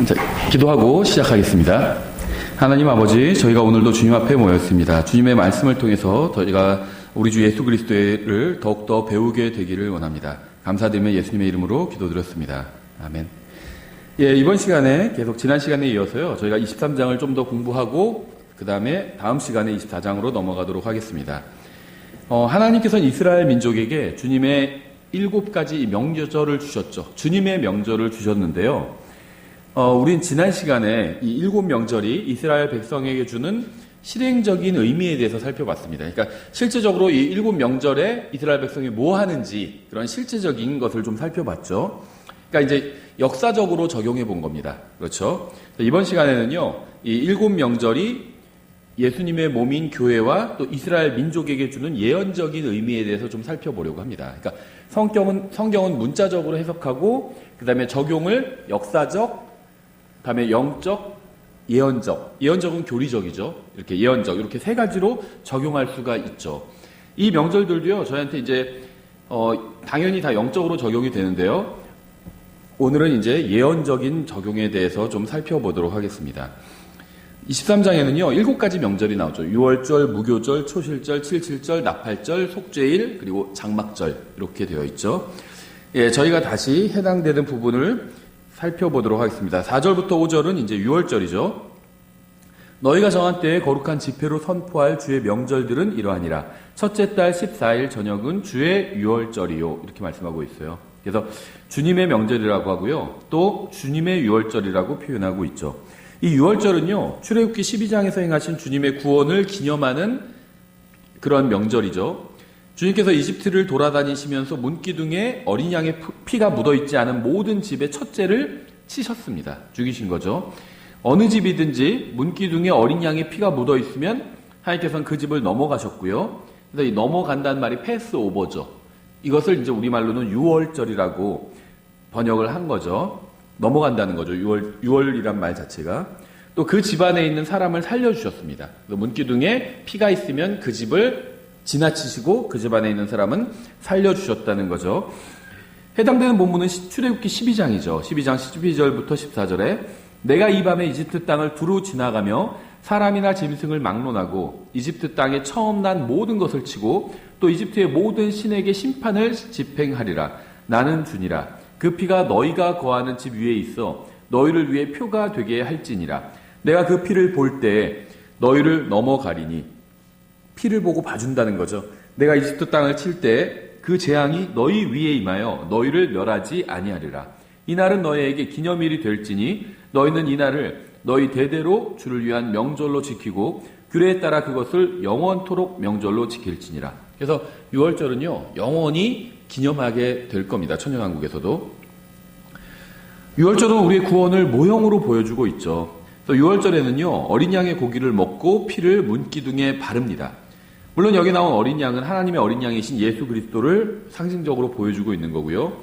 자, 기도하고 시작하겠습니다. 하나님 아버지, 저희가 오늘도 주님 앞에 모였습니다. 주님의 말씀을 통해서 저희가 우리 주 예수 그리스도를 더욱더 배우게 되기를 원합니다. 감사드리며 예수님의 이름으로 기도드렸습니다. 아멘. 예, 이번 시간에 계속 지난 시간에 이어서요, 저희가 23장을 좀 더 공부하고 그 다음에 다음 시간에 24장으로 넘어가도록 하겠습니다. 하나님께서는 이스라엘 민족에게 주님의 7가지 명절을 주셨죠. 주님의 명절을 주셨는데요. 우린 지난 시간에 이 7명절이 이스라엘 백성에게 주는 실행적인 의미에 대해서 살펴봤습니다. 그러니까 실제적으로 이 7명절에 이스라엘 백성이 뭐 하는지 그런 실제적인 것을 좀 살펴봤죠. 그러니까 이제 역사적으로 적용해 본 겁니다. 그렇죠? 이번 시간에는요, 이 7명절이 예수님의 몸인 교회와 또 이스라엘 민족에게 주는 예언적인 의미에 대해서 좀 살펴보려고 합니다. 그러니까 성경은 문자적으로 해석하고 그 다음에 적용을 역사적, 그 다음에 영적, 예언적은 교리적이죠. 이렇게 예언적, 이렇게 세 가지로 적용할 수가 있죠. 이 명절들도요, 저희한테 이제, 당연히 다 영적으로 적용이 되는데요. 오늘은 이제 예언적인 적용에 대해서 좀 살펴보도록 하겠습니다. 23장에는요, 7가지 명절이 나오죠. 유월절, 무교절, 초실절, 칠칠절, 나팔절, 속죄일, 그리고 장막절, 이렇게 되어 있죠. 예, 저희가 다시 해당되는 부분을 살펴보도록 하겠습니다. 4절부터 5절은 이제 유월절이죠. 너희가 정한 때에 거룩한 집회로 선포할 주의 명절들은 이러하니라. 첫째 달 14일 저녁은 주의 유월절이요. 이렇게 말씀하고 있어요. 그래서 주님의 명절이라고 하고요. 또 주님의 유월절이라고 표현하고 있죠. 이 유월절은요, 출애굽기 12장에서 행하신 주님의 구원을 기념하는 그런 명절이죠. 주님께서 이집트를 돌아다니시면서 문기둥에 어린 양의 피가 묻어있지 않은 모든 집의 첫째를 치셨습니다. 죽이신 거죠. 어느 집이든지 문기둥에 어린 양의 피가 묻어있으면 하나님께서는 그 집을 넘어가셨고요. 그래서 이 넘어간다는 말이 패스오버죠. 이것을 이제 우리말로는 유월절이라고 번역을 한 거죠. 넘어간다는 거죠. 유월이란 말 자체가. 또 그 집안에 있는 사람을 살려주셨습니다. 문기둥에 피가 있으면 그 집을 지나치시고 그 집안에 있는 사람은 살려주셨다는 거죠. 해당되는 본문은 출애굽기 12장이죠. 12장 12절부터 14절에 내가 이 밤에 이집트 땅을 두루 지나가며 사람이나 짐승을 막론하고 이집트 땅에 처음 난 모든 것을 치고 또 이집트의 모든 신에게 심판을 집행하리라. 나는 주니라. 그 피가 너희가 거하는 집 위에 있어 너희를 위해 표가 되게 할지니라. 내가 그 피를 볼 때에 너희를 넘어가리니. 피를 보고 봐준다는 거죠. 내가 이집트 땅을 칠 때 그 재앙이 너희 위에 임하여 너희를 멸하지 아니하리라. 이 날은 너희에게 기념일이 될지니 너희는 이 날을 너희 대대로 주를 위한 명절로 지키고 규례에 따라 그것을 영원토록 명절로 지킬지니라. 그래서 유월절은요, 영원히 기념하게 될 겁니다. 천년왕국에서도. 유월절은 우리의 구원을 모형으로 보여주고 있죠. 유월절에는요, 어린 양의 고기를 먹고 피를 문기둥에 바릅니다. 물론 여기 나온 어린 양은 하나님의 어린 양이신 예수 그리스도를 상징적으로 보여주고 있는 거고요.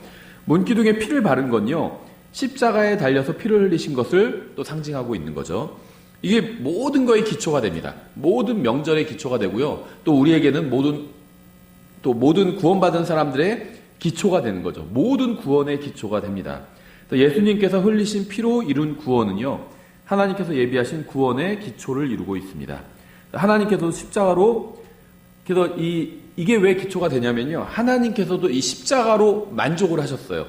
문기둥에 피를 바른 건요, 십자가에 달려서 피를 흘리신 것을 또 상징하고 있는 거죠. 이게 모든 거의 기초가 됩니다. 모든 명절의 기초가 되고요. 또 우리에게는 모든 구원받은 사람들의 기초가 되는 거죠. 모든 구원의 기초가 됩니다. 예수님께서 흘리신 피로 이룬 구원은요, 하나님께서 예비하신 구원의 기초를 이루고 있습니다. 하나님께서 십자가로, 그래서 이게 왜 기초가 되냐면요, 하나님께서도 이 십자가로 만족을 하셨어요.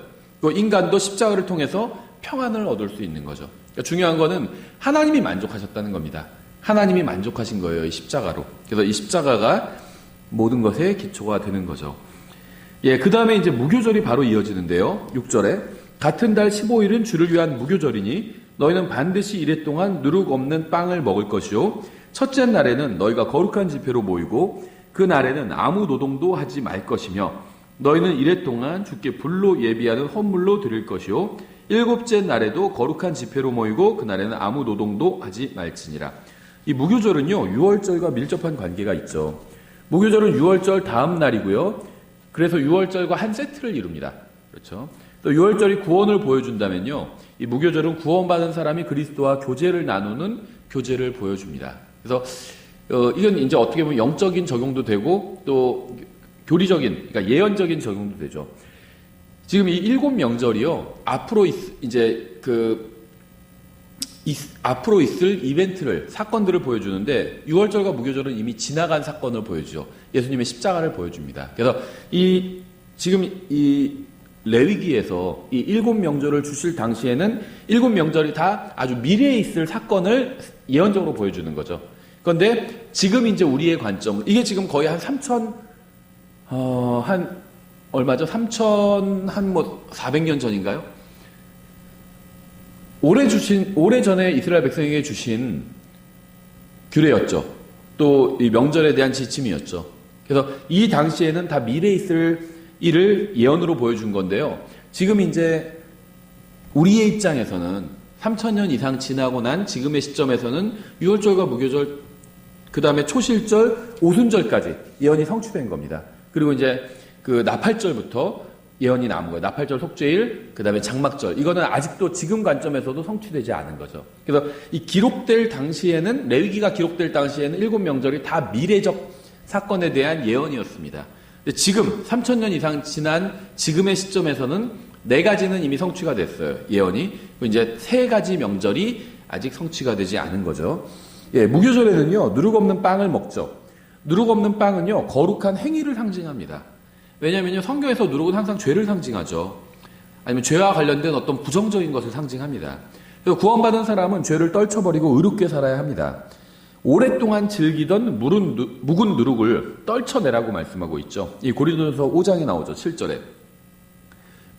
인간도 십자가를 통해서 평안을 얻을 수 있는 거죠. 그러니까 중요한 거는 하나님이 만족하셨다는 겁니다. 하나님이 만족하신 거예요, 이 십자가로. 그래서 이 십자가가 모든 것의 기초가 되는 거죠. 예, 그 다음에 이제 무교절이 바로 이어지는데요. 6절에 같은 달 15일은 주를 위한 무교절이니 너희는 반드시 이래 동안 누룩 없는 빵을 먹을 것이요. 첫째 날에는 너희가 거룩한 집회로 모이고 그 날에는 아무 노동도 하지 말 것이며 너희는 이래 동안 주께 불로 예비하는 헌물로 드릴 것이요. 7째 날에도 거룩한 집회로 모이고 그 날에는 아무 노동도 하지 말지니라. 이 무교절은요, 유월절과 밀접한 관계가 있죠. 무교절은 유월절 다음 날이고요. 그래서 유월절과 한 세트를 이룹니다. 그렇죠? 또 유월절이 구원을 보여준다면요, 이 무교절은 구원받은 사람이 그리스도와 교제를 나누는 교제를 보여줍니다. 그래서 이건 이제 어떻게 보면 영적인 적용도 되고 또 교리적인, 그러니까 예언적인 적용도 되죠. 지금 이 7명절이요, 앞으로 이제 앞으로 있을 이벤트를, 사건들을 보여주는데, 유월절과 무교절은 이미 지나간 사건을 보여주죠. 예수님의 십자가를 보여줍니다. 그래서 지금 이 레위기에서 이 7명절을 주실 당시에는 7명절이 다 아주 미래에 있을 사건을 예언적으로 보여주는 거죠. 그런데 지금 이제 우리의 관점, 이게 지금 거의 한 400년 전인가요? 오래전에 이스라엘 백성에게 주신 규례였죠. 또 이 명절에 대한 지침이었죠. 그래서 이 당시에는 다 미래에 있을 일을 예언으로 보여준 건데요. 지금 이제 우리의 입장에서는 3000년 이상 지나고 난 지금의 시점에서는 유월절과 무교절, 그 다음에 초실절, 오순절까지 예언이 성취된 겁니다. 그리고 이제 그 나팔절부터 예언이 남은 거예요. 나팔절, 속죄일, 그 다음에 장막절. 이거는 아직도 지금 관점에서도 성취되지 않은 거죠. 그래서 이 기록될 당시에는, 레위기가 기록될 당시에는 7명절이 다 미래적 사건에 대한 예언이었습니다. 근데 지금 3000년 이상 지난 지금의 시점에서는 4가지는 이미 성취가 됐어요. 예언이. 이제 3가지 명절이 아직 성취가 되지 않은 거죠. 예, 무교절에는요, 누룩 없는 빵을 먹죠. 누룩 없는 빵은요, 거룩한 행위를 상징합니다. 왜냐면요, 성경에서 누룩은 항상 죄를 상징하죠. 아니면 죄와 관련된 어떤 부정적인 것을 상징합니다. 그래서 구원받은 사람은 죄를 떨쳐버리고 의롭게 살아야 합니다. 오랫동안 즐기던 묵은 누룩을 떨쳐내라고 말씀하고 있죠. 이 고린도전서 5장에 나오죠. 7절에.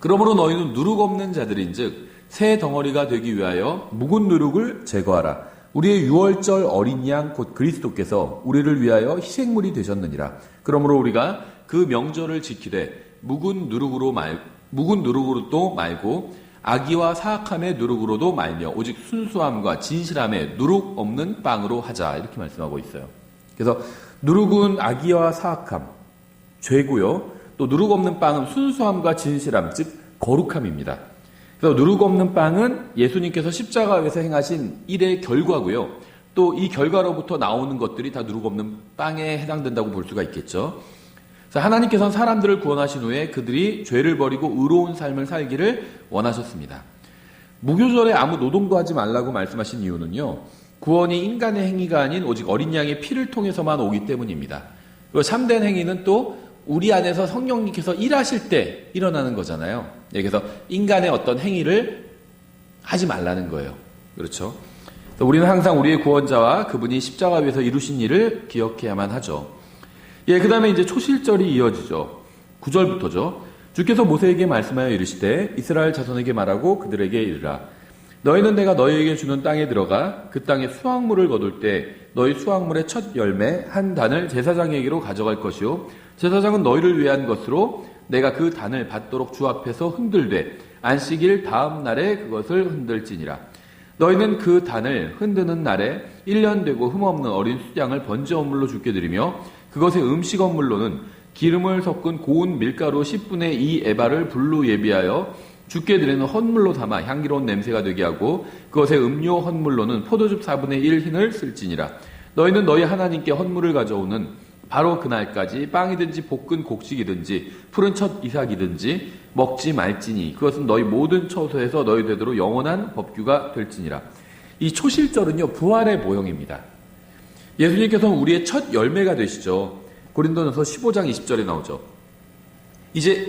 그러므로 너희는 누룩 없는 자들인즉 새 덩어리가 되기 위하여 묵은 누룩을 제거하라. 우리의 유월절 어린 양 곧 그리스도께서 우리를 위하여 희생물이 되셨느니라. 그러므로 우리가 그 명절을 지키되 묵은 누룩으로도 말고 악의와 사악함의 누룩으로도 말며 오직 순수함과 진실함의 누룩 없는 빵으로 하자. 이렇게 말씀하고 있어요. 그래서 누룩은 악의와 사악함, 죄고요. 또 누룩 없는 빵은 순수함과 진실함, 즉 거룩함입니다. 그래서 누룩 없는 빵은 예수님께서 십자가에서 행하신 일의 결과고요. 또 이 결과로부터 나오는 것들이 다 누룩 없는 빵에 해당된다고 볼 수가 있겠죠. 하나님께서는 사람들을 구원하신 후에 그들이 죄를 버리고 의로운 삶을 살기를 원하셨습니다. 무교절에 아무 노동도 하지 말라고 말씀하신 이유는요, 구원이 인간의 행위가 아닌 오직 어린 양의 피를 통해서만 오기 때문입니다. 그리고 참된 행위는 또 우리 안에서 성령님께서 일하실 때 일어나는 거잖아요. 그래서 인간의 어떤 행위를 하지 말라는 거예요. 그렇죠? 우리는 항상 우리의 구원자와 그분이 십자가 위에서 이루신 일을 기억해야만 하죠. 예, 그 다음에 이제 초실절이 이어지죠. 9절부터죠. 주께서 모세에게 말씀하여 이르시되 이스라엘 자손에게 말하고 그들에게 이르라. 너희는 내가 너희에게 주는 땅에 들어가 그 땅에 수확물을 거둘 때 너희 수확물의 첫 열매 한 단을 제사장에게로 가져갈 것이요. 제사장은 너희를 위한 것으로 내가 그 단을 받도록 주 앞에서 흔들되 안식일 다음 날에 그것을 흔들지니라. 너희는 그 단을 흔드는 날에 1년 되고 흠없는 어린 수양을 번제원물로 주께 드리며 그것의 음식 업물로는 기름을 섞은 고운 밀가루 10분의 2 에바를 불로 예비하여 주께 드리는 헌물로 삼아 향기로운 냄새가 되게 하고 그것의 음료 헌물로는 포도즙 4분의 1 흰을 쓸지니라. 너희는 너희 하나님께 헌물을 가져오는 바로 그날까지 빵이든지 볶은 곡식이든지 푸른 첫 이삭이든지 먹지 말지니 그것은 너희 모든 처소에서 너희 되도록 영원한 법규가 될지니라. 이 초실절은요, 부활의 모형입니다. 예수님께서는 우리의 첫 열매가 되시죠. 고린도전서 15장 20절에 나오죠.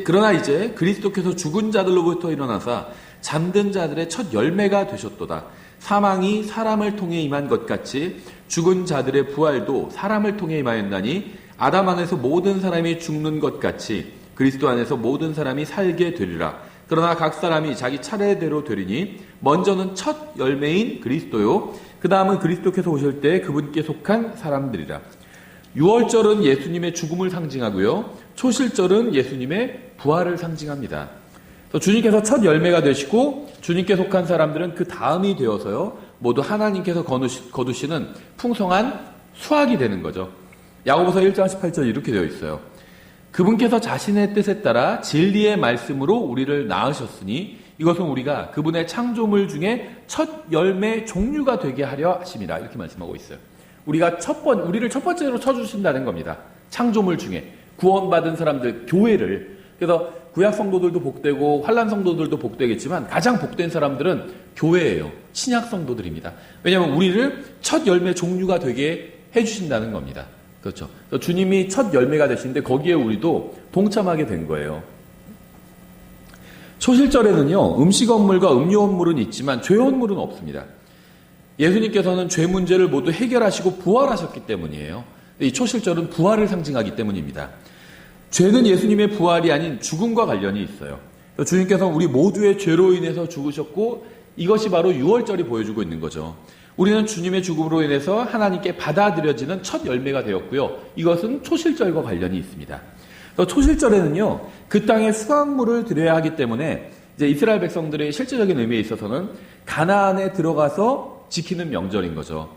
그러나 이제 그리스도께서 죽은 자들로부터 일어나사 잠든 자들의 첫 열매가 되셨도다. 사망이 사람을 통해 임한 것 같이 죽은 자들의 부활도 사람을 통해 임하였나니 아담 안에서 모든 사람이 죽는 것 같이 그리스도 안에서 모든 사람이 살게 되리라. 그러나 각 사람이 자기 차례대로 되리니 먼저는 첫 열매인 그리스도요. 그 다음은 그리스도께서 오실 때 그분께 속한 사람들이라. 유월절은 예수님의 죽음을 상징하고요. 초실절은 예수님의 부활을 상징합니다. 주님께서 첫 열매가 되시고 주님께 속한 사람들은 그 다음이 되어서요. 모두 하나님께서 거두시는 풍성한 수확이 되는 거죠. 야고보서 1장 18절 이렇게 되어 있어요. 그분께서 자신의 뜻에 따라 진리의 말씀으로 우리를 낳으셨으니 이것은 우리가 그분의 창조물 중에 첫 열매 종류가 되게 하려 하심이라. 이렇게 말씀하고 있어요. 우리를 첫 번째로 쳐주신다는 겁니다. 창조물 중에 구원받은 사람들, 교회를. 그래서 구약 성도들도 복되고 환란 성도들도 복되겠지만 가장 복된 사람들은 교회예요. 신약 성도들입니다. 왜냐하면 우리를 첫 열매 종류가 되게 해주신다는 겁니다. 그렇죠. 주님이 첫 열매가 되시는데 거기에 우리도 동참하게 된 거예요. 초실절에는요, 음식언물과 음료언물은 있지만 죄언물은 없습니다. 예수님께서는 죄 문제를 모두 해결하시고 부활하셨기 때문이에요. 이 초실절은 부활을 상징하기 때문입니다. 죄는 예수님의 부활이 아닌 죽음과 관련이 있어요. 주님께서는 우리 모두의 죄로 인해서 죽으셨고 이것이 바로 유월절이 보여주고 있는 거죠. 우리는 주님의 죽음으로 인해서 하나님께 받아들여지는 첫 열매가 되었고요. 이것은 초실절과 관련이 있습니다. 초실절에는요, 그 땅에 수확물을 드려야 하기 때문에 이제 이스라엘 백성들의 실제적인 의미에 있어서는 가나안에 들어가서 지키는 명절인 거죠.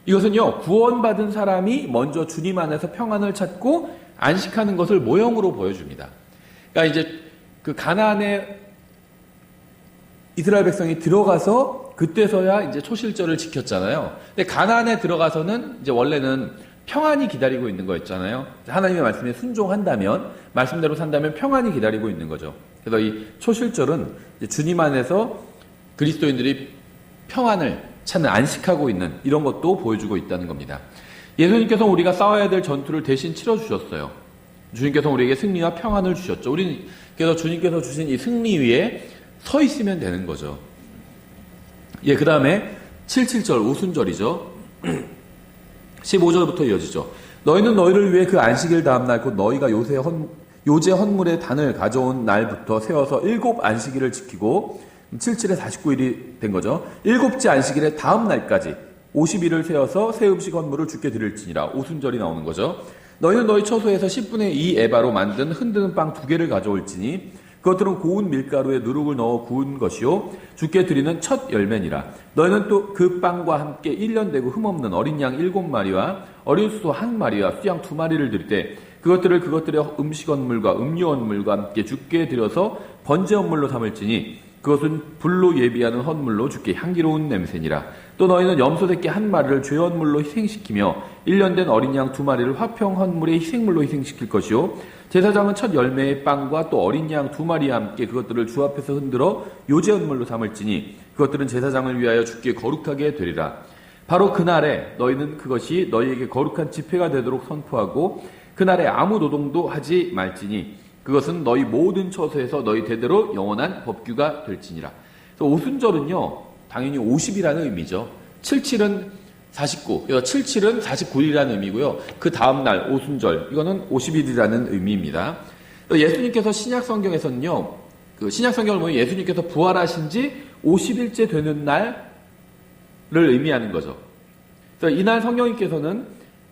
이것은요, 구원받은 사람이 먼저 주님 안에서 평안을 찾고 안식하는 것을 모형으로 보여줍니다. 그러니까 이제 그 가나안에 이스라엘 백성이 들어가서 그때서야 이제 초실절을 지켰잖아요. 근데 가나안에 들어가서는 이제 원래는 평안이 기다리고 있는 거였잖아요. 하나님의 말씀에 순종한다면, 말씀대로 산다면 평안이 기다리고 있는 거죠. 그래서 이 초실절은 이제 주님 안에서 그리스도인들이 평안을 찾는, 안식하고 있는 이런 것도 보여주고 있다는 겁니다. 예수님께서 우리가 싸워야 될 전투를 대신 치러주셨어요. 주님께서 우리에게 승리와 평안을 주셨죠. 우리는 그래서 주님께서 주신 이 승리 위에 서 있으면 되는 거죠. 예, 그 다음에 77절, 오순절이죠. 15절부터 이어지죠. 너희는 너희를 위해 그 안식일 다음날 곧 너희가 요제 헌물의 단을 가져온 날부터 세워서 7 안식일을 지키고 77에 49일이 된 거죠. 7째 안식일의 다음 날까지 50일을 세워서 새 음식 헌물을 주께 드릴지니라. 오순절이 나오는 거죠. 너희는 너희 처소에서 10분의 2 에바로 만든 흔드는 빵 2개를 가져올지니 그것들은 고운 밀가루에 누룩을 넣어 구운 것이요 주께 드리는 첫 열매니라. 너희는 또 그 빵과 함께 1년 되고 흠없는 어린 양 7마리와 어린 수소 1마리와 수양 2마리를 드릴 때 그것들의 음식언물과 음료언물과 함께 주께 드려서 번제언물로 삼을지니 그것은 불로 예비하는 헌물로 주께 향기로운 냄새니라. 또 너희는 염소 새끼 1마리를 죄언물로 희생시키며 1년 된 어린 양 2마리를 화평 헌물의 희생물로 희생시킬 것이요 제사장은 첫 열매의 빵과 또 어린 양 2마리와 함께 그것들을 주 앞에서 흔들어 요제언물로 삼을지니 그것들은 제사장을 위하여 주께 거룩하게 되리라. 바로 그날에 너희는 그것이 너희에게 거룩한 집회가 되도록 선포하고 그날에 아무 노동도 하지 말지니 그것은 너희 모든 처소에서 너희 대대로 영원한 법규가 될지니라. 그래서 오순절은요, 당연히 50이라는 의미죠. 77은 49, 77은 49일이라는 의미고요. 그 다음날 오순절, 이거는 50일이라는 의미입니다. 예수님께서 신약 성경에서는요, 그 신약 성경을 보면 예수님께서 부활하신 지 50일째 되는 날을 의미하는 거죠. 그래서 이날 성령님께서는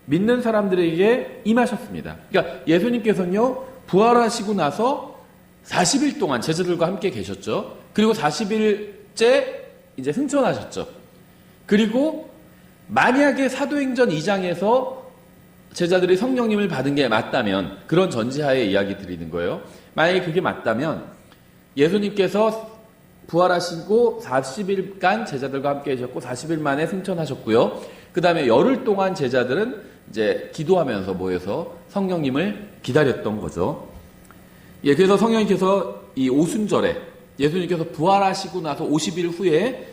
믿는 사람들에게 임하셨습니다. 그러니까 예수님께서는요, 부활하시고 나서 40일 동안 제자들과 함께 계셨죠. 그리고 40일째 이제 승천하셨죠. 그리고 만약에 사도행전 2장에서 제자들이 성령님을 받은 게 맞다면, 그런 전제하에 이야기 드리는 거예요. 만약에 그게 맞다면 예수님께서 부활하시고 40일간 제자들과 함께 계셨고 40일 만에 승천하셨고요. 그 다음에 열흘 동안 제자들은 이제 기도하면서 모여서 성령님을 기다렸던 거죠. 예, 그래서 성령님께서 이 오순절에 예수님께서 부활하시고 나서 50일 후에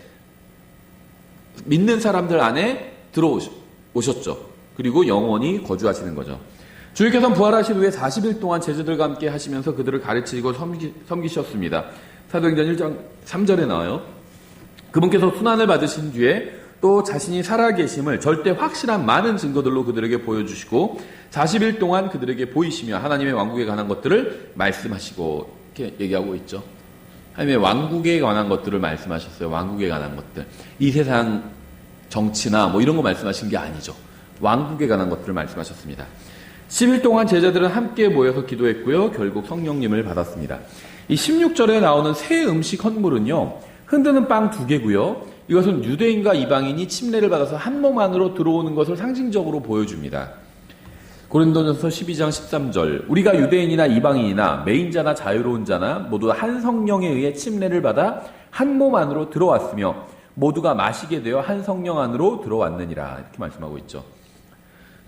믿는 사람들 안에 들어오셨죠. 그리고 영원히 거주하시는 거죠. 주님께서는 부활하신 후에 40일 동안 제자들과 함께 하시면서 그들을 가르치고 섬기셨습니다. 사도행전 1장 3절에 나와요. 그분께서 순환을 받으신 뒤에 또 자신이 살아계심을 절대 확실한 많은 증거들로 그들에게 보여주시고 40일 동안 그들에게 보이시며 하나님의 왕국에 관한 것들을 말씀하시고 이렇게 얘기하고 있죠. 하나님의 왕국에 관한 것들을 말씀하셨어요. 왕국에 관한 것들. 이 세상 정치나 뭐 이런 거 말씀하신 게 아니죠. 왕국에 관한 것들을 말씀하셨습니다. 10일 동안 제자들은 함께 모여서 기도했고요. 결국 성령님을 받았습니다. 이 16절에 나오는 새 음식 헌물은요, 흔드는 빵 2개고요. 이것은 유대인과 이방인이 침례를 받아서 한 몸 안으로 들어오는 것을 상징적으로 보여줍니다. 고린도전서 12장 13절 우리가 유대인이나 이방인이나 매인자나 자유로운 자나 모두 한 성령에 의해 침례를 받아 한 몸 안으로 들어왔으며 모두가 마시게 되어 한 성령 안으로 들어왔느니라. 이렇게 말씀하고 있죠.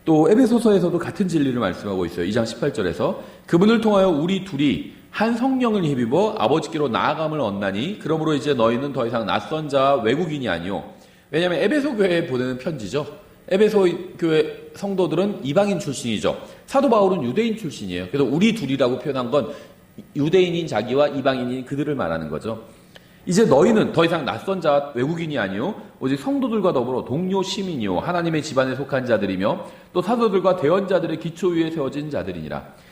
또 에베소서에서도 같은 진리를 말씀하고 있어요. 2장 18절에서 그분을 통하여 우리 둘이 한 성령을 힘입어 아버지께로 나아감을 얻나니 그러므로 이제 너희는 더 이상 낯선 자와 외국인이 아니요. 왜냐하면 에베소 교회에 보내는 편지죠. 에베소 교회 성도들은 이방인 출신이죠. 사도 바울은 유대인 출신이에요. 그래서 우리 둘이라고 표현한 건 유대인인 자기와 이방인인 그들을 말하는 거죠. 이제 너희는 더 이상 낯선 자와 외국인이 아니요 오직 성도들과 더불어 동료 시민이요 하나님의 집안에 속한 자들이며 또 사도들과 대언자들의 기초 위에 세워진 자들이니라.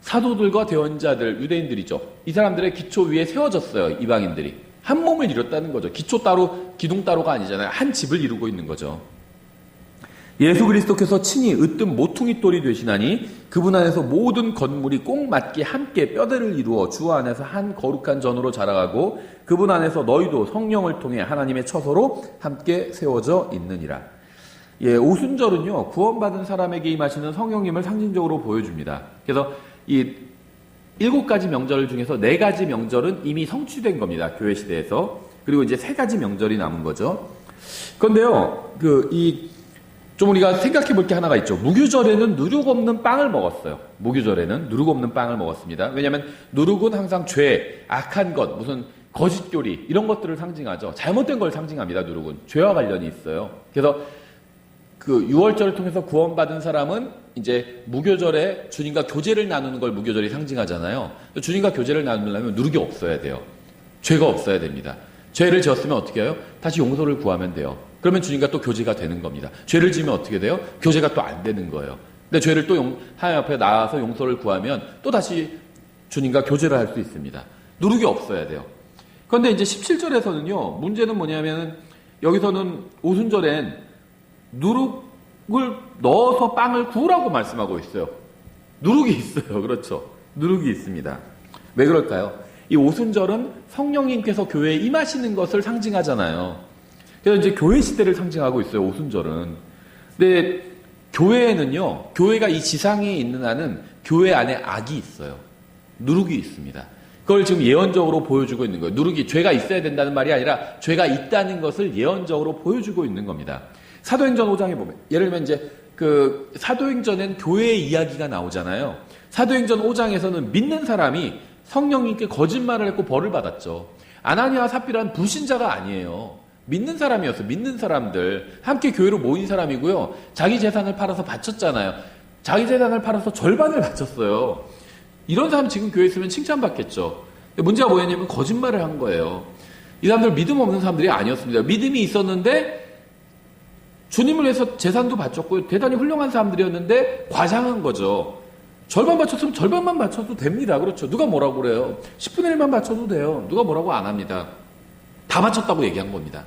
사도들과 대언자들, 유대인들이죠. 이 사람들의 기초 위에 세워졌어요. 이방인들이. 한 몸을 이뤘다는 거죠. 기초 따로, 기둥 따로가 아니잖아요. 한 집을 이루고 있는 거죠. 예수 그리스도께서 친히 으뜸 모퉁이 돌이 되시나니 그분 안에서 모든 건물이 꼭 맞게 함께 뼈대를 이루어 주 안에서 한 거룩한 전으로 자라가고 그분 안에서 너희도 성령을 통해 하나님의 처소로 함께 세워져 있느니라. 오순절은요, 구원받은 사람에게 임하시는 성령님을 상징적으로 보여줍니다. 그래서 이 7가지 명절 중에서 4가지 명절은 이미 성취된 겁니다. 교회 시대에서. 그리고 이제 3가지 명절이 남은 거죠. 그런데요, 좀 우리가 생각해 볼 게 하나가 있죠. 무교절에는 누룩 없는 빵을 먹었어요. 무교절에는 누룩 없는 빵을 먹었습니다. 왜냐하면 누룩은 항상 죄, 악한 것, 무슨 거짓교리 이런 것들을 상징하죠. 잘못된 걸 상징합니다. 누룩은 죄와 관련이 있어요. 그래서 그 유월절을 통해서 구원받은 사람은 이제 무교절에 주님과 교제를 나누는 걸 무교절이 상징하잖아요. 주님과 교제를 나누려면 누룩이 없어야 돼요. 죄가 없어야 됩니다. 죄를 지었으면 어떻게 해요? 다시 용서를 구하면 돼요. 그러면 주님과 또 교제가 되는 겁니다. 죄를 지으면 어떻게 돼요? 교제가 또 안 되는 거예요. 근데 죄를 또 하나님 앞에 나와서 용서를 구하면 또 다시 주님과 교제를 할 수 있습니다. 누룩이 없어야 돼요. 그런데 이제 17절에서는요, 문제는 뭐냐면 여기서는 오순절엔 누룩을 넣어서 빵을 구우라고 말씀하고 있어요. 누룩이 있어요. 그렇죠. 누룩이 있습니다. 왜 그럴까요? 이 오순절은 성령님께서 교회에 임하시는 것을 상징하잖아요. 그래서 이제 교회 시대를 상징하고 있어요. 오순절은. 근데 교회에는요, 교회가 이 지상에 있는 한은 교회 안에 악이 있어요. 누룩이 있습니다. 그걸 지금 예언적으로 보여주고 있는 거예요. 누룩이 죄가 있어야 된다는 말이 아니라 죄가 있다는 것을 예언적으로 보여주고 있는 겁니다. 사도행전 5장에 보면, 예를 들면 이제 사도행전엔 교회의 이야기가 나오잖아요. 사도행전 5장에서는 믿는 사람이 성령님께 거짓말을 했고 벌을 받았죠. 아나니아와 삽비라는 불신자가 아니에요. 믿는 사람이었어요. 믿는 사람들. 함께 교회로 모인 사람이고요. 자기 재산을 팔아서 바쳤잖아요. 자기 재산을 팔아서 절반을 바쳤어요. 이런 사람 지금 교회에 있으면 칭찬받겠죠. 문제가 뭐였냐면 거짓말을 한 거예요. 이 사람들 믿음 없는 사람들이 아니었습니다. 믿음이 있었는데 주님을 위해서 재산도 바쳤고 대단히 훌륭한 사람들이었는데 과장한 거죠. 절반 바쳤으면 절반만 바쳐도 됩니다. 그렇죠. 누가 뭐라고 그래요. 10분의 1만 바쳐도 돼요. 누가 뭐라고 안 합니다. 다 바쳤다고 얘기한 겁니다.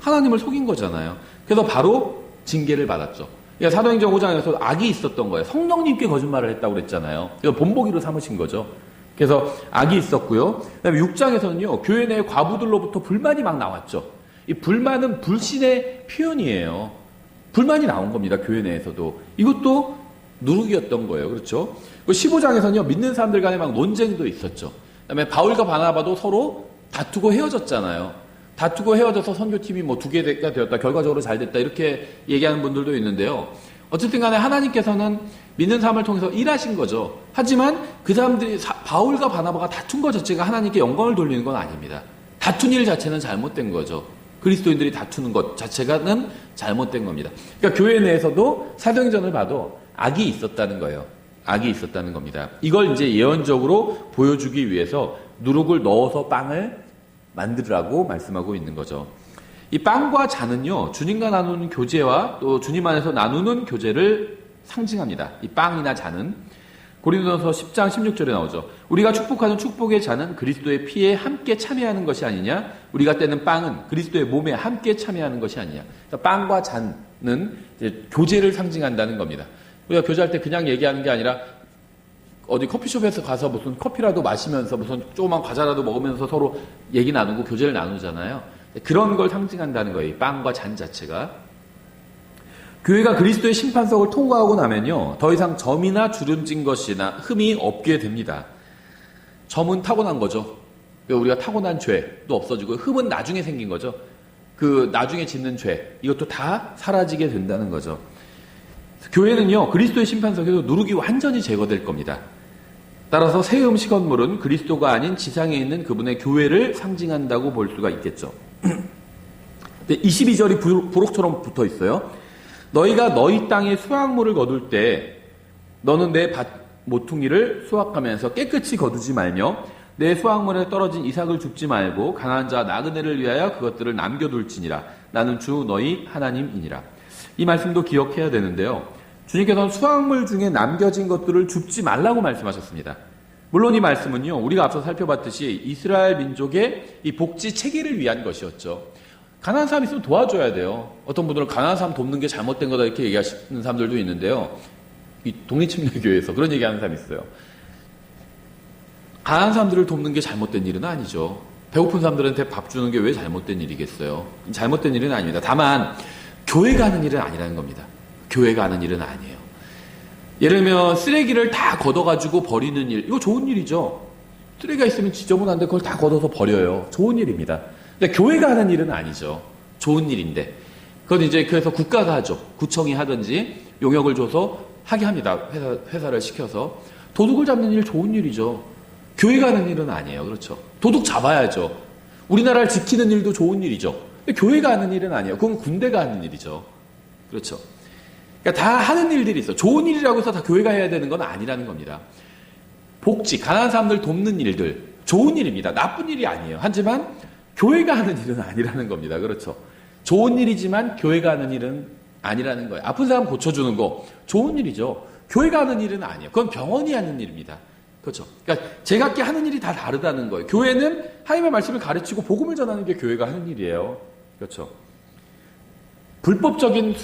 하나님을 속인 거잖아요. 그래서 바로 징계를 받았죠. 그러니까 사도행전 5장에서 악이 있었던 거예요. 성령님께 거짓말을 했다고 그랬잖아요. 이거 본보기로 삼으신 거죠. 그래서 악이 있었고요. 그다음에 6장에서는요. 교회 내 과부들로부터 불만이 막 나왔죠. 이 불만은 불신의 표현이에요. 불만이 나온 겁니다. 교회 내에서도. 이것도 누룩이었던 거예요. 그렇죠? 15장에서는요. 믿는 사람들 간에 막 논쟁도 있었죠. 그다음에 바울과 바나바도 서로 다투고 헤어졌잖아요. 다투고 헤어져서 선교팀이 뭐 2개가 되었다. 결과적으로 잘 됐다. 이렇게 얘기하는 분들도 있는데요. 어쨌든 간에 하나님께서는 믿는 사람을 통해서 일하신 거죠. 하지만 그 사람들이 바울과 바나바가 다툰 것 자체가 하나님께 영광을 돌리는 건 아닙니다. 다툰 일 자체는 잘못된 거죠. 그리스도인들이 다투는 것 자체가는 잘못된 겁니다. 그러니까 교회 내에서도 사도행전을 봐도 악이 있었다는 거예요. 악이 있었다는 겁니다. 이걸 이제 예언적으로 보여주기 위해서 누룩을 넣어서 빵을 만들으라고 말씀하고 있는 거죠. 이 빵과 잔은요, 주님과 나누는 교제와 또 주님 안에서 나누는 교제를 상징합니다. 이 빵이나 잔은 고린도서 10장 16절에 나오죠. 우리가 축복하는 축복의 잔은 그리스도의 피에 함께 참여하는 것이 아니냐? 우리가 떼는 빵은 그리스도의 몸에 함께 참여하는 것이 아니냐? 빵과 잔은 이제 교제를 상징한다는 겁니다. 우리가 교제할 때 그냥 얘기하는 게 아니라 어디 커피숍에서 가서 무슨 커피라도 마시면서 무슨 조그만 과자라도 먹으면서 서로 얘기 나누고 교제를 나누잖아요. 그런 걸 상징한다는 거예요. 이 빵과 잔 자체가. 교회가 그리스도의 심판석을 통과하고 나면요. 더 이상 점이나 주름진 것이나 흠이 없게 됩니다. 점은 타고난 거죠. 우리가 타고난 죄도 없어지고 흠은 나중에 생긴 거죠. 그 나중에 짓는 죄 이것도 다 사라지게 된다는 거죠. 교회는요. 그리스도의 심판석에서 누룩이 완전히 제거될 겁니다. 따라서 새 음식 건물은 그리스도가 아닌 지상에 있는 그분의 교회를 상징한다고 볼 수가 있겠죠. 22절이 부록처럼 붙어 있어요. 너희가 너희 땅에 수확물을 거둘 때 너는 내 밭 모퉁이를 수확하면서 깨끗이 거두지 말며 내 수확물에 떨어진 이삭을 줍지 말고 가난한 자 나그네를 위하여 그것들을 남겨둘지니라. 나는 주 너희 하나님이니라. 이 말씀도 기억해야 되는데요. 주님께서는 수확물 중에 남겨진 것들을 줍지 말라고 말씀하셨습니다. 물론 이 말씀은요, 우리가 앞서 살펴봤듯이 이스라엘 민족의 이 복지 체계를 위한 것이었죠. 가난한 사람 있으면 도와줘야 돼요. 어떤 분들은 가난한 사람 돕는 게 잘못된 거다 이렇게 얘기하시는 사람들도 있는데요. 이 독립침례교회에서 그런 얘기하는 사람이 있어요. 가난한 사람들을 돕는 게 잘못된 일은 아니죠. 배고픈 사람들한테 밥 주는 게 왜 잘못된 일이겠어요? 잘못된 일은 아닙니다. 다만 교회가 하는 일은 아니라는 겁니다. 교회가 하는 일은 아니에요. 예를 들면 쓰레기를 다 걷어가지고 버리는 일, 이거 좋은 일이죠. 쓰레기가 있으면 지저분한데 그걸 다 걷어서 버려요. 좋은 일입니다. 근데 교회가 하는 일은 아니죠. 좋은 일인데 그건 이제 그래서 국가가 하죠. 구청이 하든지 용역을 줘서 하게 합니다. 회사를 시켜서. 도둑을 잡는 일 좋은 일이죠. 교회가 하는 일은 아니에요. 그렇죠. 도둑 잡아야죠. 우리나라를 지키는 일도 좋은 일이죠. 근데 교회가 하는 일은 아니에요. 그건 군대가 하는 일이죠. 그렇죠. 그러니까 다 하는 일들이 있어. 좋은 일이라고 해서 다 교회가 해야 되는 건 아니라는 겁니다. 복지, 가난한 사람들 돕는 일들, 좋은 일입니다. 나쁜 일이 아니에요. 하지만 교회가 하는 일은 아니라는 겁니다. 그렇죠. 좋은 일이지만 교회가 하는 일은 아니라는 거예요. 아픈 사람 고쳐주는 거 좋은 일이죠. 교회가 하는 일은 아니에요. 그건 병원이 하는 일입니다. 그렇죠. 그러니까 제각기 하는 일이 다 다르다는 거예요. 교회는 하나님의 말씀을 가르치고 복음을 전하는 게 교회가 하는 일이에요. 그렇죠. 불법적인